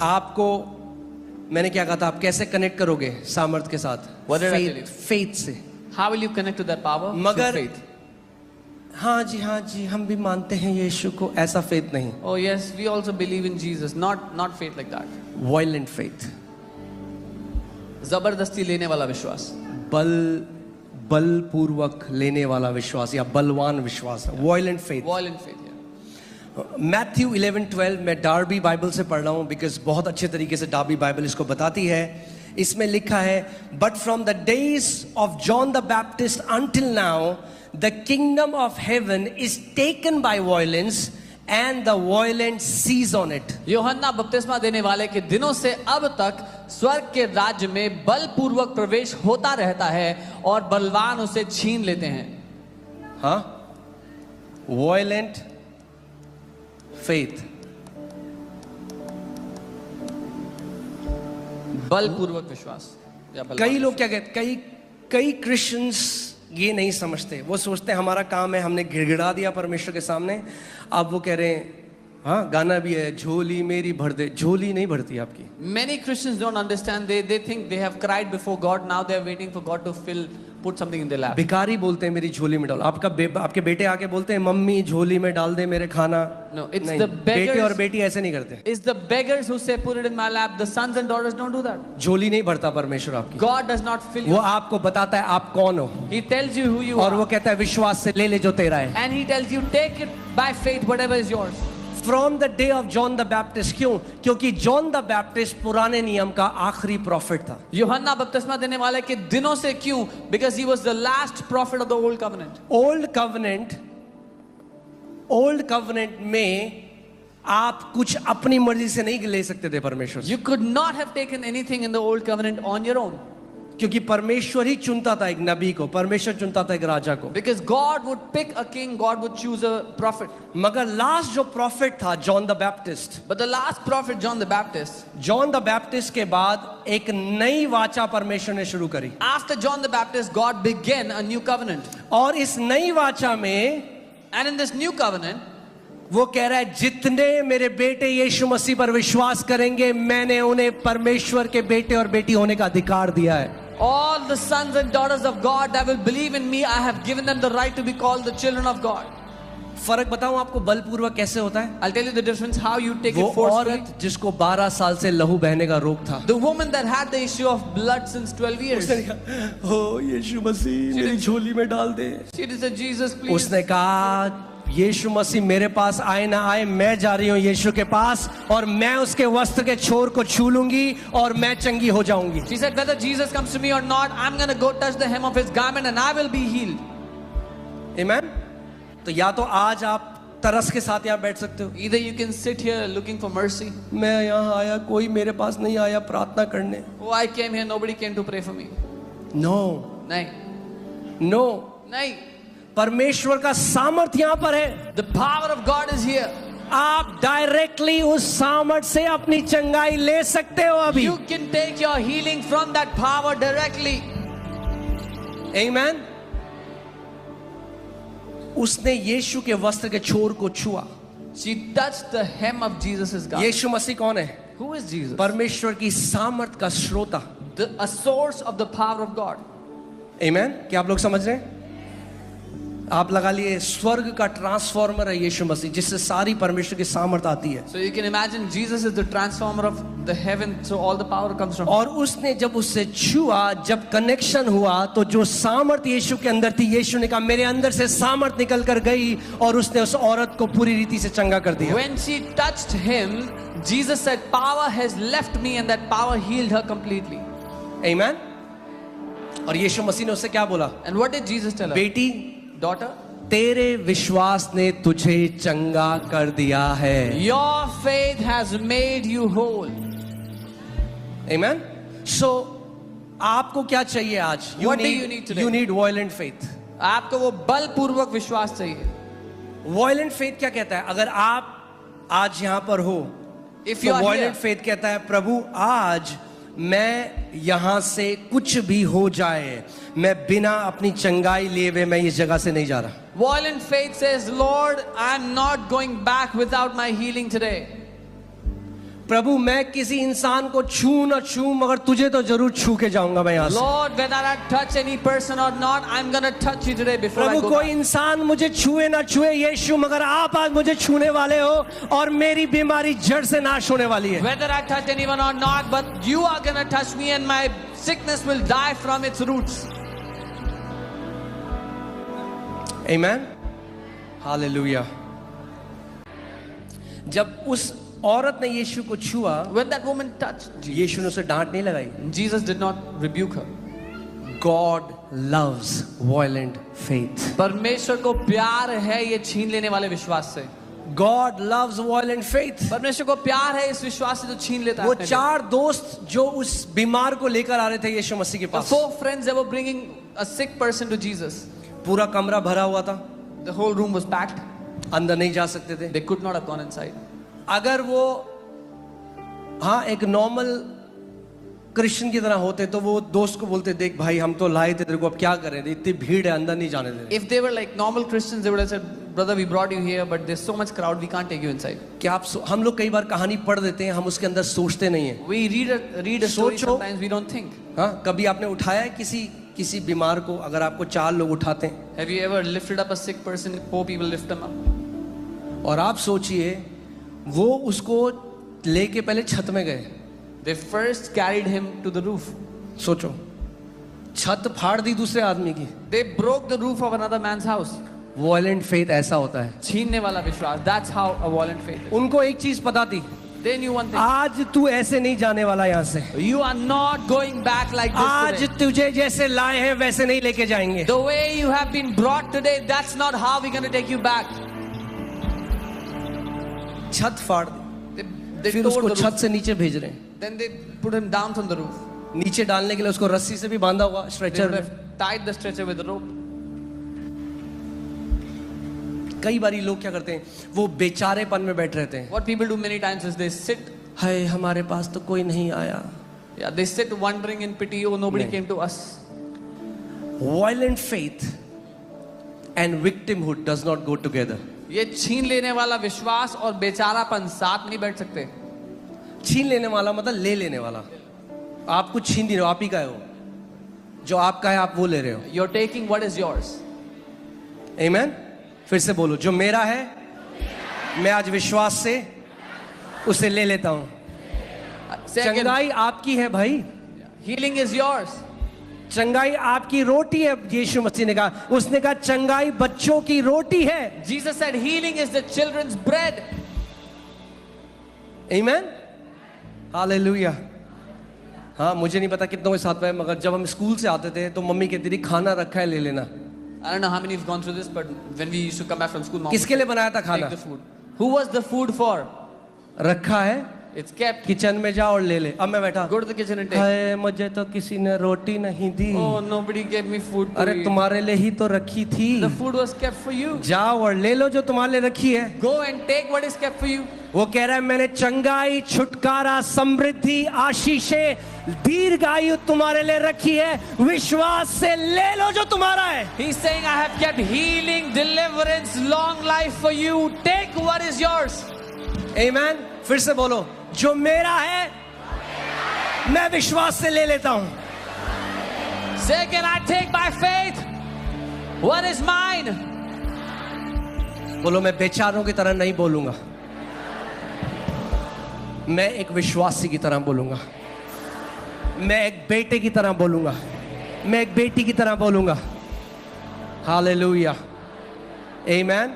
आपको मैंने क्या कहा था, आप कैसे कनेक्ट करोगे सामर्थ के साथ? फेथ से. How will you connect to that power? मगर Through faith. हाँ जी हम भी मानते हैं यीशु को, ऐसा फेथ नहीं. Oh yes, we also believe in Jesus. Not faith like that. Violent faith, जबरदस्ती लेने वाला विश्वास, बलपूर्वक लेने वाला विश्वास या बलवान विश्वास. Violent faith. violent faith. Matthew 11:12 मैं डार्बी बाइबल से पढ़ रहा हूँ, बिकॉज बहुत अच्छे तरीके से डार्बी बाइबल इसको बताती है. इसमें लिखा है, but from the days of John the Baptist until now the kingdom of heaven is taken by violence and the violent seize on it. यूहन्ना बपतिस्मा देने वाले के दिनों से अब तक स्वर्ग के राज्य में बलपूर्वक प्रवेश होता रहता है और बलवान उसे छीन लेते हैं. हाँ, वायलेंट फेथ, बलपूर्वक विश्वास. कई लोग क्या कहते, कई क्रिश्चियंस ये नहीं समझते. वो सोचते हैं हमारा काम है, हमने गिड़गिड़ा दिया परमेश्वर के सामने, अब वो कह रहे हैं, हाँ गाना भी है, झोली मेरी भर दे. झोली नहीं भरती आपकी. Many Christians don't understand. They think they have cried before God. Now they are waiting for God to put something in their lap. भिखारी बोलते हैं मेरी झोली में डाल. आपके बेटे आके बोलते हैं मम्मी झोली में डाल दे मेरे खाना. No, it's नहीं, the beggars. बेटे और बेटी ऐसे नहीं करते. It's the beggars who say put it in my lap. The sons and daughters don't do that. झोली नहीं भरता परमेश्वर आपकी. God does not fill you. वो आपको बताता है आप कौन हो. He tells you who you और are. वो कहता है विश्वास से ले ले जो तेरा है. And he tells you take it by faith whatever is yours. From the day of John the Baptist. क्यों? क्योंकि जॉन द बैप्टिस्ट पुराने नियम का आखिरी प्रॉफिट था. यूहन्ना बपतिस्मा देने वाले के दिनों से. क्यों? Because he was the last prophet of the old covenant. Old covenant में आप कुछ अपनी मर्जी से नहीं ले सकते थे परमेश्वर से. You could not have taken anything in the old covenant on your own. क्योंकि परमेश्वर ही चुनता था एक नबी को, परमेश्वर चुनता था एक राजा को. Because God would pick a king, God would choose a prophet. मगर लास्ट जो प्रॉफिट था John the Baptist. But the last prophet, John the Baptist. John the Baptist के बाद एक नई वाचा परमेश्वर ने शुरू करी. After John the Baptist, God began a new covenant. और इस नई वाचा में, And in this new covenant, वो कह रहा है जितने मेरे बेटे यीशु मसीह पर विश्वास करेंगे मैंने उन्हें परमेश्वर के बेटे और बेटी होने का अधिकार दिया है. all the sons and daughters of God that will believe in me, I have given them the right to be called the children of God. फर्क बताऊं आपको बलपूर्वक कैसे होता है? I'll tell you the difference how you take वो it forcefully. औरत जिसको 12 साल से लहू बहने का रोग था. The woman that had the issue of blood since 12 years. उसने कहा, ओ यीशु मसीह मेरी झोली में डाल दे. She just said, Jesus, please. उसने कहा यीशु मसीह मेरे पास आए ना आए, मैं जा रही हूँ यीशु के पास और मैं उसके वस्त्र के छोर को छू लूंगी और मैं चंगी हो जाऊंगी. She said, whether Jesus comes to me or not, I'm going to go touch the hem of his garment and I will be healed. Amen. तो या तो आज आप तरस के साथ यहाँ बैठ सकते हो. Either you can sit here looking for mercy. मैं यहाँ आया, कोई मेरे पास नहीं आया प्रार्थना करने. Oh, I came here, nobody came to pray for me. No. नहीं. नहीं. परमेश्वर का सामर्थ्य यहाँ पर है. The power of God is here. आप डायरेक्टली उस सामर्थ से अपनी चंगाई ले सकते हो अभी. You can take your healing from that power directly. Amen. उसने यीशु के वस्त्र के छोर को छुआ. She touched the hem of Jesus' garment. यीशु मसीह कौन है? Who is Jesus? परमेश्वर की सामर्थ का श्रोता. A source of the power of God. Amen. क्या आप लोग समझ रहे हैं? आप लगा लिए स्वर्ग का ट्रांसफॉर्मर है यीशु मसीह, जिससे सारी परमेश्वर की सामर्थ आती है. So you can imagine Jesus is the transformer of the heaven, so all the power comes from. और उसने जब उससे छुआ, जब कनेक्शन हुआ, तो जो सामर्थ यीशु के अंदर थी, यीशु ने कहा मेरे अंदर से सामर्थ निकल कर गई और उसने उस औरत को पूरी रीति से चंगा कर दिया. When she touched him, Jesus said, "Power has left me," and that power healed her completely. Amen. और यीशु मसीह ने उससे क्या बोला? And what did Jesus tell her? बेटी, daughter, तेरे विश्वास ने तुझे चंगा कर दिया है. your faith has made you whole. Amen. So आपको क्या चाहिए आज? What do you need today? You need violent faith. आपको वो बलपूर्वक विश्वास चाहिए. Violent faith क्या कहता है? अगर आप आज यहाँ पर हो, If you तो are violent here, faith कहता है प्रभु आज मैं यहाँ से कुछ भी हो जाए, मैं बिना अपनी चंगाई लिए हुए मैं इस जगह से नहीं जा रहा. violent faith says, Lord, I'm not going back without my healing today. प्रभु मैं किसी इंसान को छू न छू मगर तुझे तो जरूर छू के जाऊंगा मैं यहाँ से। Lord, whether I touch any person or not, I'm gonna touch you today before I Prabhu go कोई back. इंसान मुझे छुए ना छुए यीशु मगर आप आज मुझे छूने वाले हो और मेरी बीमारी जड़ से नाश होने वाली है। Whether I touch anyone or not, but you are gonna touch me and my sickness will die from its roots. Amen. Hallelujah. जब उस औरत ने यीशु को छुआ, When that woman touched Jesus, यीशु ने उसे डांट नहीं लगाई। Jesus did not rebuke her. God loves violent faith. परमेश्वर को प्यार है ये छीन लेने वाले विश्वास से। God loves violent faith. परमेश्वर को प्यार है इस विश्वास से जो छीन लेता है वो अपने लिए। चार दोस्त जो उस बीमार को लेकर आ रहे थे यीशु मसीह के The pass, 4 friends that were bringing a sick person to Jesus. पूरा कमरा भरा हुआ था, The whole room was packed. अंदर नहीं जा सकते थे। They could not have gone inside. अगर वो हाँ एक नॉर्मल क्रिश्चियन की तरह होते तो वो दोस्त को बोलते देख भाई हम तो लाए थे तेरे को, अब क्या करें, इतनी भीड़ है अंदर नहीं जाने दे रहे। If they were like normal Christians, they would have said, "Brother, we brought you here, but there's so much crowd, we can't take you inside." क्या आप हम लोग कई बार कहानी पढ़ देते हैं, हम उसके अंदर सोचते नहीं है। We read a story, सोचो। sometimes we don't think. हाँ कभी आपने उठाया है किसी बीमार को? अगर आपको 4 लोग उठाते हैं Have you ever lifted up a sick person? 4 people lift him up. और आप सोचिए वो उसको लेके पहले छत में गए, They first carried him to the roof. सोचो छत फाड़ दी दूसरे आदमी की। They broke the roof of another man's house. Violent faith ऐसा होता है। छीनने वाला विश्वास. That's how a violent faith is. उनको एक चीज पता थी, They knew one thing. आज तू ऐसे नहीं जाने वाला यहाँ से, You are not going back like this आज today. तुझे जैसे लाए हैं वैसे नहीं लेके जाएंगे। The way you have been brought today, that's not how we're going to take you back. छत फाड़ दी, They फिर tore उसको the छत roof. से नीचे भेज रहे हैं। Then they put him down from the roof. नीचे डालने के लिए उसको रस्सी से भी बांधा हुआ They स्ट्रेचर would में। have tied the stretcher with a rope. कई बारी लोग क्या करते हैं, वो बेचारेपन में बैठ रहते हैं, What people do many times is they sit. हाय हमारे पास तो कोई नहीं आया। Yeah, they sit wondering in pity. Oh, nobody नहीं। came to us. Violent faith and victimhood does not go together. ये छीन लेने वाला विश्वास और बेचारापन साथ नहीं बैठ सकते. छीन लेने वाला मतलब ले लेने वाला। आप कुछ छीन नहीं रहे हो, आप ही का है वो, जो आपका है आप वो ले रहे हो। You're taking what is yours. Amen? फिर से बोलो, जो मेरा है मैं आज विश्वास से उसे ले लेता हूं। Say again, चंगाई आपकी है भाई, healing is yours. चंगाई आपकी रोटी है। यीशु मसीह ने कहा, उसने कहा चंगाई बच्चों की रोटी है। Jesus said healing is the children's bread. Amen? Hallelujah. हाँ मुझे नहीं पता कितनों के साथ में, मगर जब हम स्कूल से आते थे तो मम्मी कहती थी खाना रखा है ले लेना। I don't know how many have gone through this, but when we used to come back from school, mom would किसके लिए बनाया था take खाना? the food. Who was the food for? रखा है, It's kept. किचन में जा और ले ले। अब मैं बैठा, Go to the kitchen and take. हाय मुझे तो किसी ने रोटी नहीं दी। Oh, nobody gave me food to अरे eat. तुम्हारे लिए ही तो रखी थी, The food was kept for you. जाओ और ले लो जो तुम्हारे लिए रखी है। Go and take what is kept for you. वो कह रहा है मैंने चंगाई, छुटकारा, समृद्धि, आशीषें, दीर्घायु तुम्हारे लिए रखी है, विश्वास से ले लो जो तुम्हारा है। He's saying, I have kept healing, deliverance, long life for you. Take what is yours. आमीन। फिर से बोलो, जो मेरा है मैं विश्वास से ले लेता हूं। Say again, I take by faith what is mine. बोलो, मैं बेचारों की तरह नहीं बोलूंगा, मैं एक विश्वासी की तरह बोलूंगा, मैं एक बेटे की तरह बोलूंगा, मैं एक बेटी की तरह बोलूंगा। हालेलुया, आमीन।